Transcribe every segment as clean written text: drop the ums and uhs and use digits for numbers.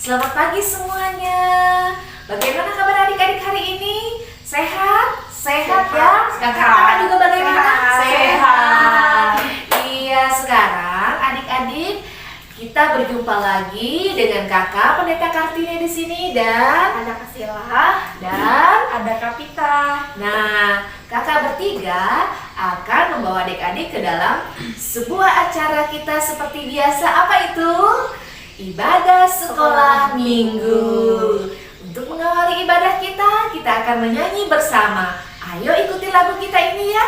Selamat pagi semuanya. Bagaimana kabar adik-adik hari ini? Sehat? Sehat ya? Kakak juga bagaimana? Sehat. Iya, sekarang adik-adik kita berjumpa lagi dengan Kakak Pendeta Kartini di sini dan ada Kasila dan ada Kapita. Nah, kakak bertiga akan membawa adik-adik ke dalam sebuah acara kita seperti biasa. Apa itu? Ibadah sekolah minggu. Untuk mengawali ibadah kita, kita akan menyanyi bersama. Ayo ikuti lagu kita ini ya.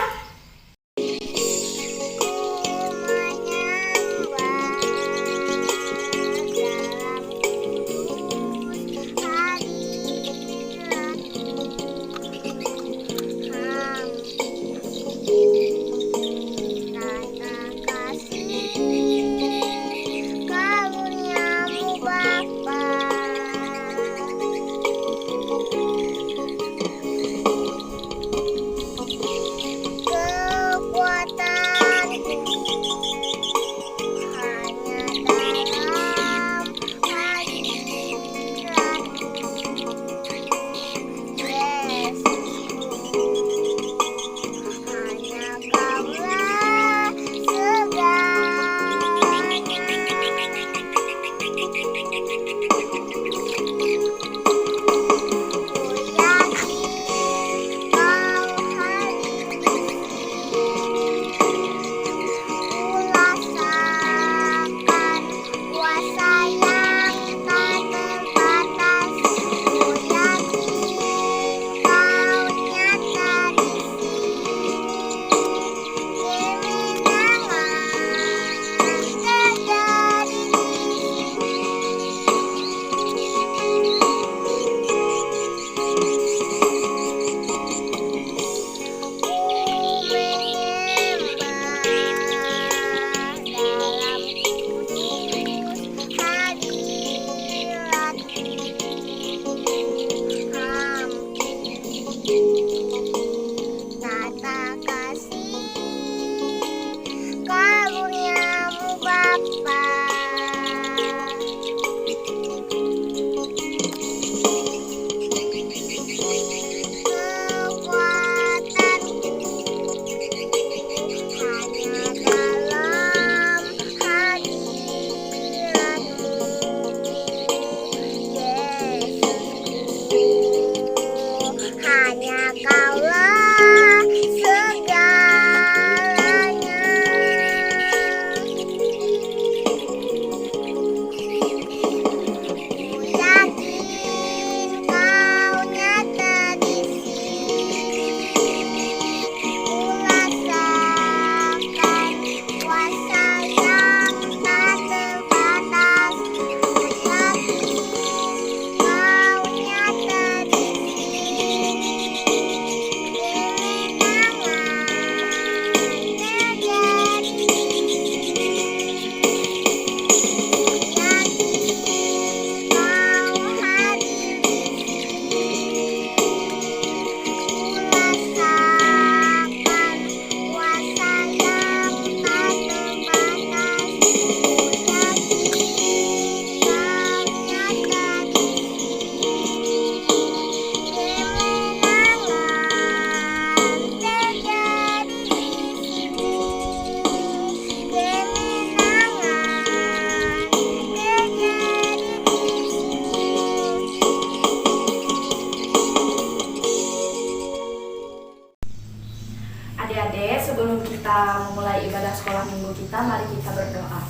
Adik-adik, sebelum kita memulai ibadah sekolah minggu kita, mari kita berdoa.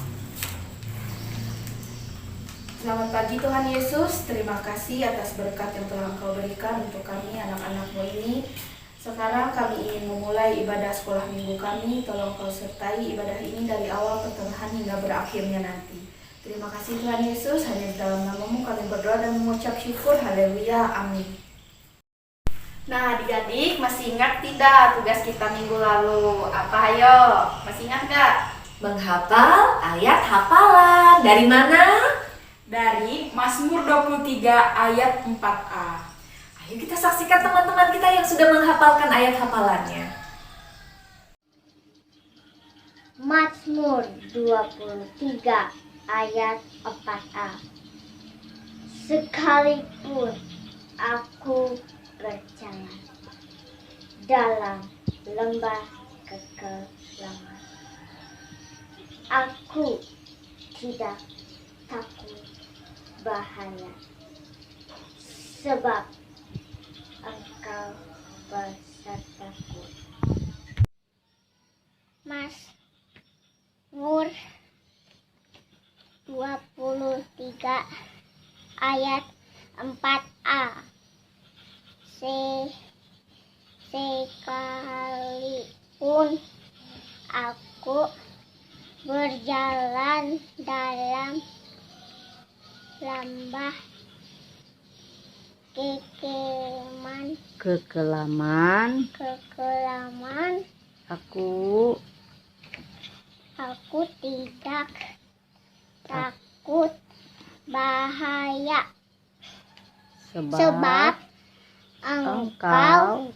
Selamat pagi Tuhan Yesus, terima kasih atas berkat yang telah Engkau berikan untuk kami anak-anak-Mu ini. Sekarang kami ingin memulai ibadah sekolah minggu kami, tolong Kau sertai ibadah ini dari awal pertengahan hingga berakhirnya nanti. Terima kasih Tuhan Yesus, hanya di dalam nama-Mu kami berdoa dan mengucap syukur, haleluya, amin. Nah adik-adik, masih ingat tidak tugas kita minggu lalu? Apa ayo? Masih ingat gak? Menghafal ayat hafalan. Dari mana? Dari Mazmur 23 ayat 4a. Ayo kita saksikan teman-teman kita yang sudah menghafalkan ayat hafalannya. Mazmur 23 ayat 4a. Sekalipun aku berjalan dalam lembah kekelaman, aku tidak takut bahaya, sebab Engkau besertaku. Mazmur 23 ayat 4a. Sekalipun aku berjalan dalam lembah kekelaman, aku tidak takut bahaya, sebab Engkau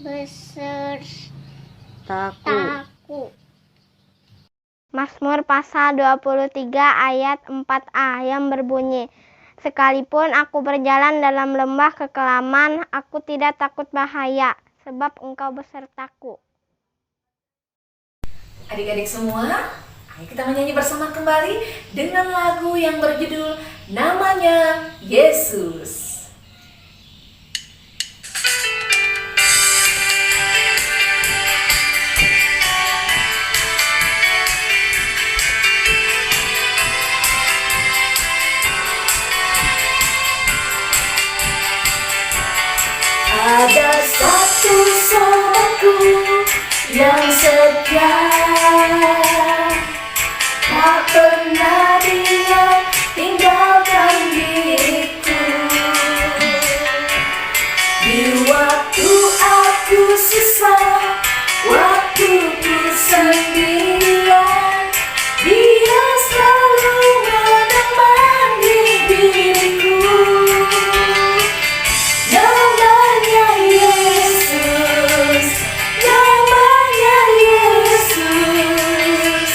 besertaku. Mazmur pasal 23 ayat 4a yang berbunyi, sekalipun aku berjalan dalam lembah kekelaman, aku tidak takut bahaya, sebab Engkau besertaku. Adik-adik semua, ayo kita menyanyi bersama kembali dengan lagu yang berjudul Namanya Yesus. Ada satu sahabatku yang setia, tak pernah dia tinggalkan diriku. Di waktu aku susah, waktu ku sendirian, dia selalu menemani diriku. Namanya Yesus, namanya Yesus,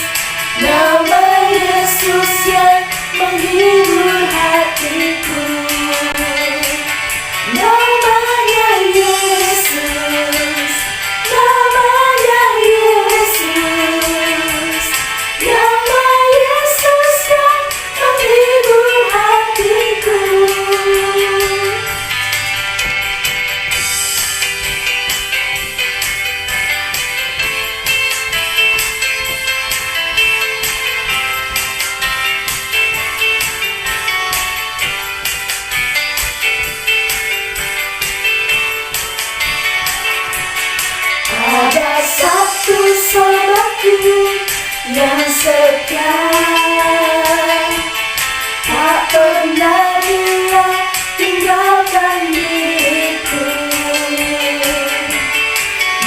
nama Yesus yang menghibur hatiku. Namanya Yesus, namanya Yesus, nama Yesus yang menghibur hatiku. Ada satu sahabatku yang setia, tak pernah dia tinggalkan diriku.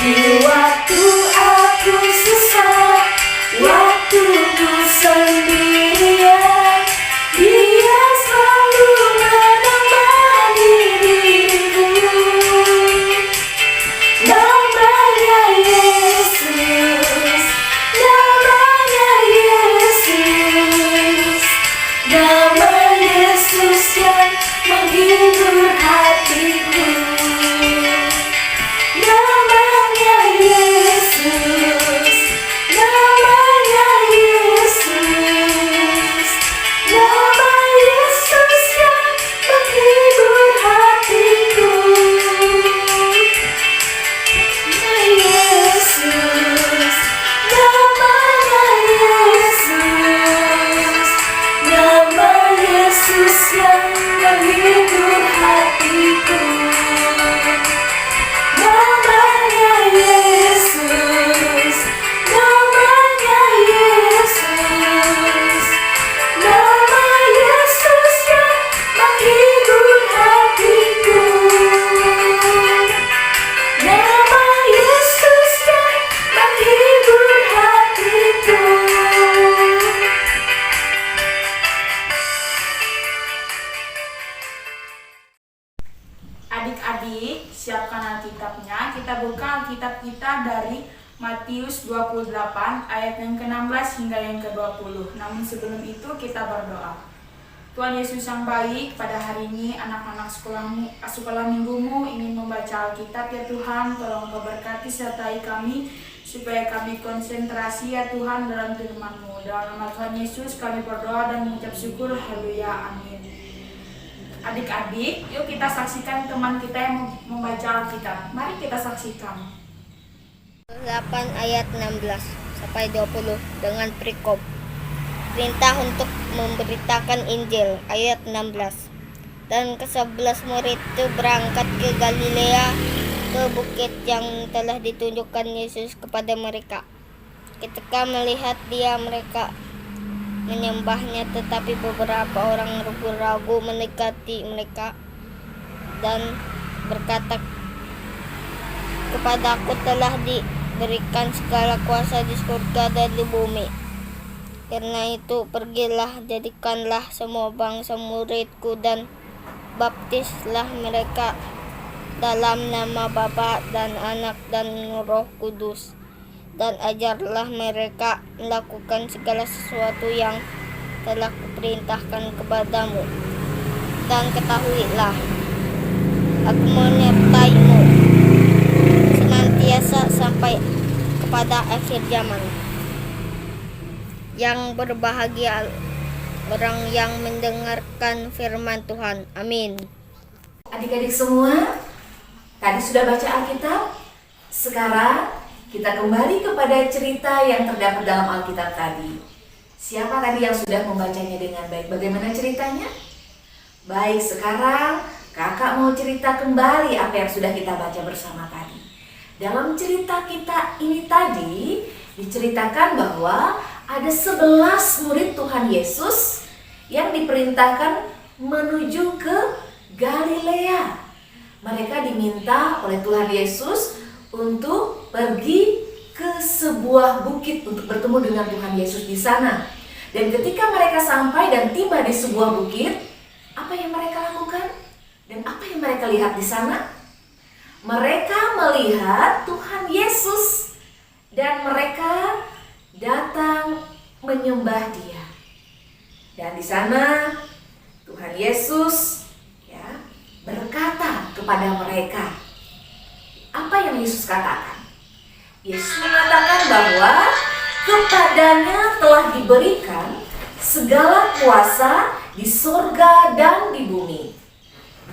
Di waktu aku susah, waktu ku sendirian, dia selalu menemani diriku. Namanya Yesus, namanya Yesus, nama Yesus yang menghibur hatiku. Namanya Yesus, namanya Yesus, nama Yesus yang menghibur hatiku. Yesus, namanya Yesus, nama Yesus yang menghibur hatiku. Namanya Yesus, namanya Yesus, nama Yesus yang menghibur hatiku. Nama Yesus yang menghibur hatiku. Adik-adik, siapkan Alkitabnya. Kita buka Alkitab kita dari Matius 28 ayat yang ke-16 hingga yang ke-20. Namun sebelum itu kita berdoa. Tuhan Yesus yang baik, pada hari ini anak-anak sekolah minggumu ingin membaca Alkitab ya Tuhan. Tolong Kau berkati sertai kami supaya kami konsentrasi ya Tuhan dalam firman-Mu. Dalam nama Tuhan Yesus kami berdoa dan mengucap syukur. Haleluya, amin. Adik-adik, yuk kita saksikan teman kita yang membaca Alkitab. Mari kita saksikan. 8 ayat 16 sampai 20 dengan perikop. Perintah untuk memberitakan Injil ayat 16. Dan ke-11 murid itu berangkat ke Galilea, ke bukit yang telah ditunjukkan Yesus kepada mereka. Ketika melihat dia, mereka menyembahnya, tetapi beberapa orang ragu-ragu mendekati mereka dan berkata, "Kepadaku telah diberikan segala kuasa di surga dan di bumi. Karena itu pergilah, jadikanlah semua bangsa muridku dan baptislah mereka dalam nama Bapa dan Anak dan Roh Kudus, dan ajarlah mereka melakukan segala sesuatu yang telah kuperintahkan kepadamu. Dan ketahuilah, aku menyertaimu senantiasa sampai kepada akhir zaman." Yang berbahagia orang yang mendengarkan firman Tuhan. Amin. Adik-adik semua, tadi sudah baca Alkitab. Sekarang kita kembali kepada cerita yang terdapat dalam Alkitab tadi. Siapa tadi yang sudah membacanya dengan baik? Bagaimana ceritanya? Baik, sekarang kakak mau cerita kembali apa yang sudah kita baca bersama tadi. Dalam cerita kita ini tadi diceritakan bahwa ada 11 murid Tuhan Yesus yang diperintahkan menuju ke Galilea. Mereka diminta oleh Tuhan Yesus untuk pergi ke sebuah bukit untuk bertemu dengan Tuhan Yesus di sana. Dan ketika mereka sampai dan tiba di sebuah bukit, apa yang mereka lakukan? Dan apa yang mereka lihat di sana? Mereka melihat Tuhan Yesus dan mereka datang menyembah Dia. Dan di sana Tuhan Yesus berkata kepada mereka. Apa yang Yesus katakan? Yesus mengatakan bahwa kepadanya telah diberikan segala kuasa di surga dan di bumi.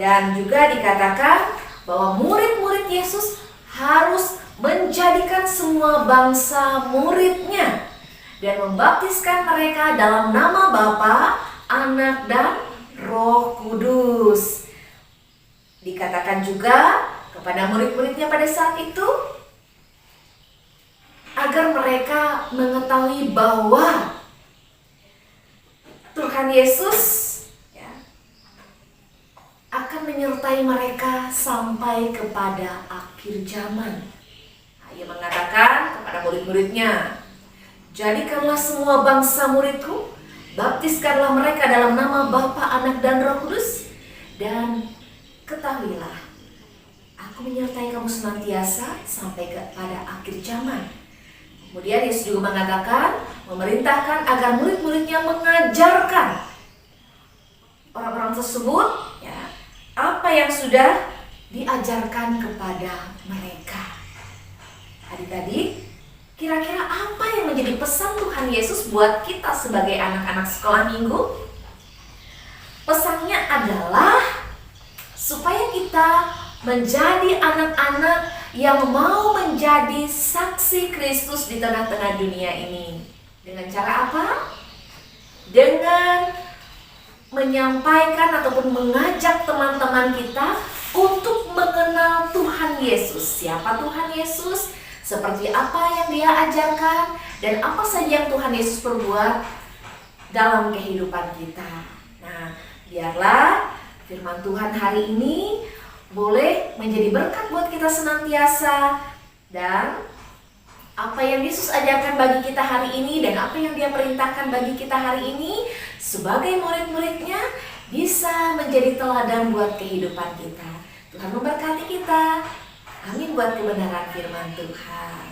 Dan juga dikatakan bahwa murid-murid Yesus harus menjadikan semua bangsa muridnya dan membaptiskan mereka dalam nama Bapa, Anak, dan Roh Kudus. Dikatakan juga kepada murid-muridnya pada saat itu agar mereka mengetahui bahwa Tuhan Yesus akan menyertai mereka sampai kepada akhir zaman. Ia mengatakan kepada murid-muridnya, "Jadikanlah semua bangsa muridku, baptiskanlah mereka dalam nama Bapa, Anak, dan Roh Kudus, dan ketahuilah, aku menyertai kamu senantiasa sampai kepada akhir zaman." Kemudian Yesus juga mengatakan, memerintahkan agar murid-muridnya mengajarkan orang-orang tersebut apa yang sudah diajarkan kepada mereka. Adik-adik, kira-kira apa yang menjadi pesan Tuhan Yesus buat kita sebagai anak-anak sekolah minggu? Pesannya adalah supaya kita menjadi anak-anak yang mau menjadi saksi Kristus di tengah-tengah dunia ini. Dengan cara apa? Dengan menyampaikan ataupun mengajak teman-teman kita untuk mengenal Tuhan Yesus. Siapa Tuhan Yesus? Seperti apa yang Dia ajarkan? Dan apa saja yang Tuhan Yesus perbuat dalam kehidupan kita. Nah, biarlah firman Tuhan hari ini boleh menjadi berkat buat kita senantiasa. Dan apa yang Yesus ajarkan bagi kita hari ini dan apa yang Dia perintahkan bagi kita hari ini sebagai murid-muridnya bisa menjadi teladan buat kehidupan kita. Tuhan memberkati kita. Amin buat kebenaran firman Tuhan.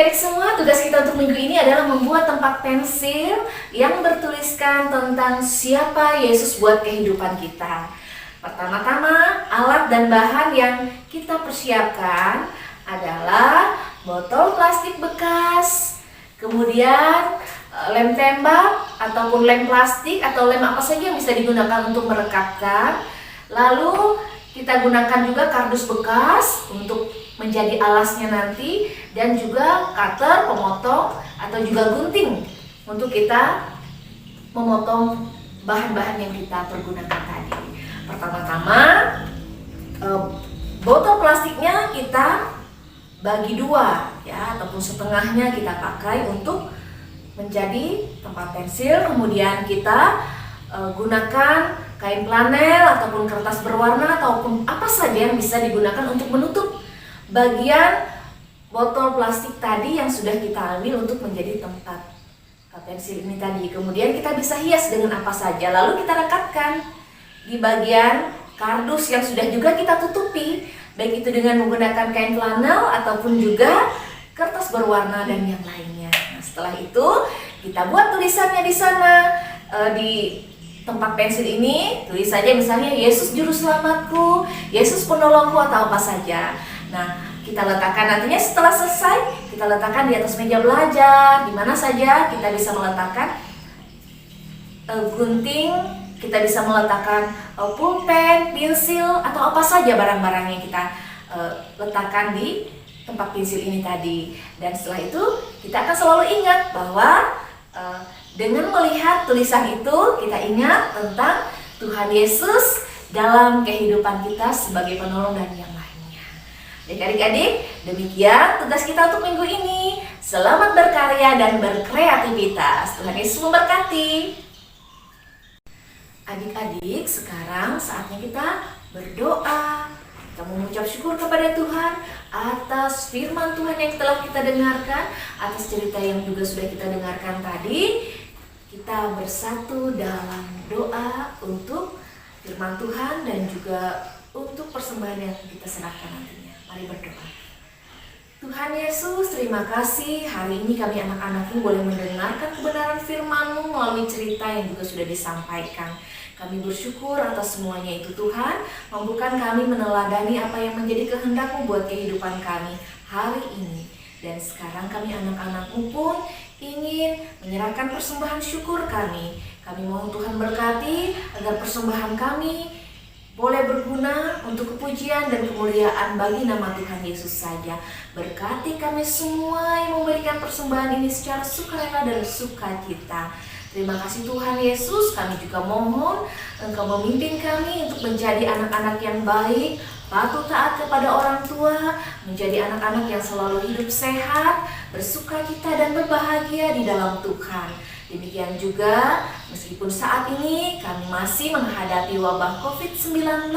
Adik-adik semua, tugas kita untuk minggu ini adalah membuat tempat pensil yang bertuliskan tentang siapa Yesus buat kehidupan kita. Pertama-tama, alat dan bahan yang kita persiapkan adalah botol plastik bekas, kemudian lem tembak ataupun lem plastik atau lem apa saja yang bisa digunakan untuk merekatkan. Lalu kita gunakan juga kardus bekas untuk menjadi alasnya nanti, dan juga cutter pemotong atau juga gunting untuk kita memotong bahan-bahan yang kita pergunakan tadi. Pertama-tama, botol plastiknya kita bagi dua ya, ataupun setengahnya kita pakai untuk menjadi tempat pensil. Kemudian kita gunakan kain flanel ataupun kertas berwarna ataupun apa saja yang bisa digunakan untuk menutup bagian botol plastik tadi yang sudah kita ambil untuk menjadi tempat pensil ini tadi. Kemudian kita bisa hias dengan apa saja, lalu kita rekatkan di bagian kardus yang sudah juga kita tutupi, baik itu dengan menggunakan kain flanel ataupun juga kertas berwarna dan yang lainnya. Nah, setelah itu kita buat tulisannya di sana. Di tempat pensil ini tulis saja misalnya Yesus juru selamatku, Yesus penolongku atau apa saja. Nah, kita letakkan nantinya setelah selesai, kita letakkan di atas meja belajar, di mana saja kita bisa meletakkan gunting, kita bisa meletakkan pulpen, pensil atau apa saja barang-barang yang kita letakkan di tempat pensil ini tadi. Dan setelah itu kita akan selalu ingat bahwa dengan melihat tulisan itu kita ingat tentang Tuhan Yesus dalam kehidupan kita sebagai penolong dan yang lainnya. Adik-adik, demikian tugas kita untuk minggu ini. Selamat berkarya dan berkreativitas. Tuhan Yesus memberkati. Adik-adik, sekarang saatnya kita berdoa. Kita mengucap syukur kepada Tuhan atas firman Tuhan yang telah kita dengarkan, atas cerita yang juga sudah kita dengarkan tadi. Kita bersatu dalam doa untuk firman Tuhan dan juga untuk persembahan yang kita serahkan nantinya. Mari berdoa. Tuhan Yesus, terima kasih hari ini kami anak-anak-Mu boleh mendengarkan kebenaran firman-Mu melalui cerita yang juga sudah disampaikan. Kami bersyukur atas semuanya itu Tuhan. Mampukan kami meneladani apa yang menjadi kehendak-Mu buat kehidupan kami hari ini. Dan sekarang kami anak-anak-Mu pun ingin menyerahkan persembahan syukur kami. Kami mohon Tuhan berkati agar persembahan kami boleh berguna untuk kepujian dan kemuliaan bagi nama Tuhan Yesus saja. Berkati kami semua yang memberikan persembahan ini secara sukarela dan sukacita. Terima kasih Tuhan Yesus, kami juga mohon Engkau memimpin kami untuk menjadi anak-anak yang baik, patuh taat kepada orang tua, menjadi anak-anak yang selalu hidup sehat, bersukacita dan berbahagia di dalam Tuhan. Demikian juga, meskipun saat ini kami masih menghadapi wabah COVID-19,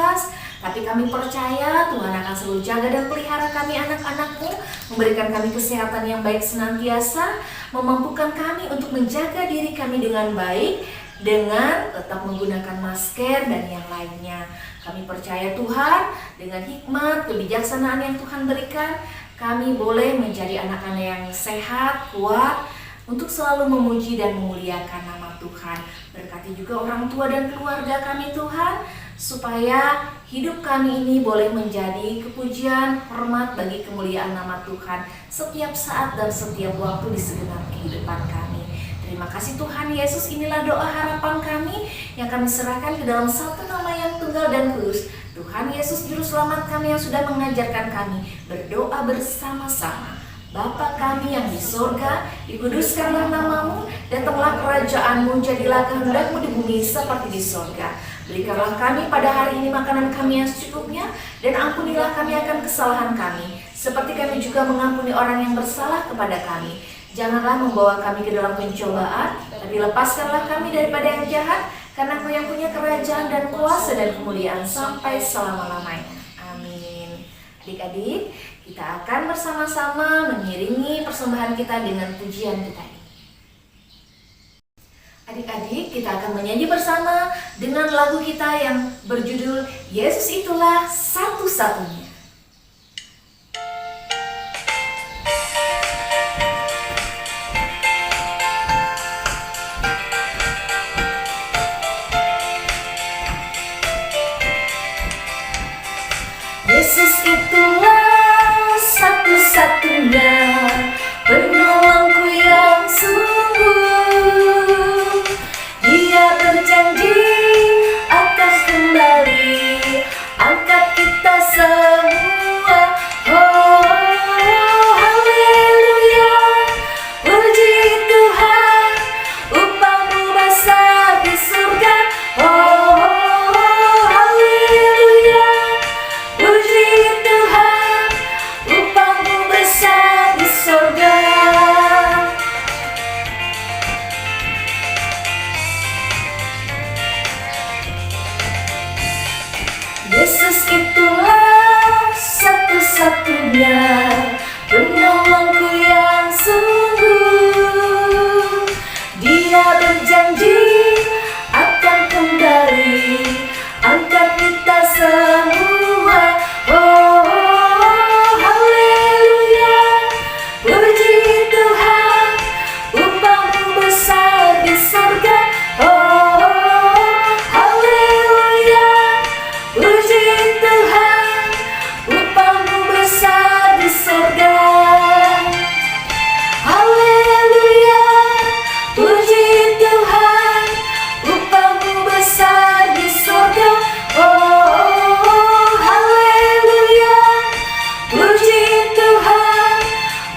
tapi kami percaya Tuhan akan selalu jaga dan pelihara kami anak-anak-Mu, memberikan kami kesehatan yang baik senantiasa, memampukan kami untuk menjaga diri kami dengan baik, dengan tetap menggunakan masker dan yang lainnya. Kami percaya Tuhan, dengan hikmat, kebijaksanaan yang Tuhan berikan, kami boleh menjadi anak-anak yang sehat, kuat, untuk selalu memuji dan memuliakan nama Tuhan. Berkati juga orang tua dan keluarga kami Tuhan, supaya hidup kami ini boleh menjadi kepujian, hormat bagi kemuliaan nama Tuhan setiap saat dan setiap waktu di segenap kehidupan kami. Terima kasih Tuhan Yesus, inilah doa harapan kami yang kami serahkan ke dalam satu nama yang tunggal dan kudus. Tuhan Yesus Juru Selamat kami yang sudah mengajarkan kami berdoa bersama-sama. Bapa kami yang di sorga, dikuduskanlah namamu, datanglah kerajaan-Mu, jadilah kehendak-Mu di bumi seperti di sorga. Berikanlah kami pada hari ini makanan kami yang secukupnya, dan ampunilah kami akan kesalahan kami, seperti kami juga mengampuni orang yang bersalah kepada kami. Janganlah membawa kami ke dalam pencobaan, tapi lepaskanlah kami daripada yang jahat, karena Engkau yang punya kerajaan dan kuasa dan kemuliaan sampai selama-lamanya. Amin. Adik-adik, kita akan bersama-sama mengiringi persembahan kita dengan pujian kita ini. Adik-adik, kita akan menyanyi bersama dengan lagu kita yang berjudul Yesus Itulah Satu-Satunya. Yesus itulah satu-satunya penolongku yang sungguh. Dia berjanji akan kembali angkat kita semua. Oh, haleluya, puji Tuhan, upahmu besar di surga. Oh, haleluya, puji Tuhan, upahmu besar di surga. Yesus itulah satu-satunya penolongku yang sungguh. Dia berjanji akan kembali angkat kita semua. Oh, haleluya, puji Tuhan, upahmu besar di surga. Oh, haleluya, puji Tuhan, upahmu besar di surga. Haleluya, puji Tuhan, upahmu besar di surga. Oh, haleluya, puji Tuhan,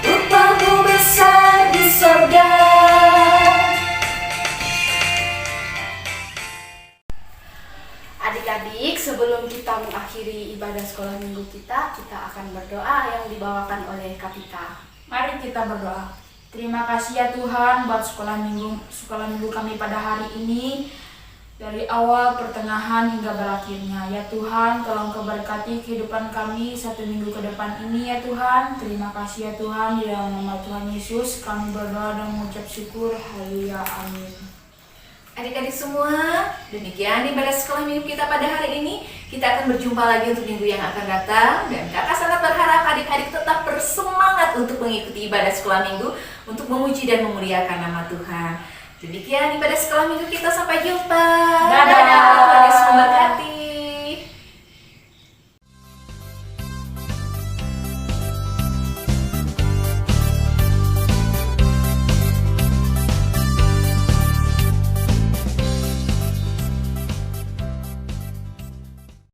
upahmu besar di surga. Adik-adik, sebelum kita mengakhiri ibadah sekolah minggu kita akan berdoa yang dibawakan oleh Kapita. Mari kita berdoa. Terima kasih ya Tuhan buat sekolah minggu kami pada hari ini. Dari awal, pertengahan hingga berakhirnya. Ya Tuhan, tolong keberkati kehidupan kami 1 minggu ke depan ini ya Tuhan. Terima kasih ya Tuhan, di dalam nama Tuhan Yesus kami berdoa dan mengucap syukur. Haleluya, amin. Adik-adik semua, demikian ibadah sekolah minggu kita pada hari ini. Kita akan berjumpa lagi untuk minggu yang akan datang. Dan kakak sangat berharap adik-adik tetap bersemangat untuk mengikuti ibadah sekolah minggu, untuk memuji dan memuliakan nama Tuhan. Demikian ibadah sekolah minggu kita, sampai jumpa. Dadah. Tuhan Yesus memberkati.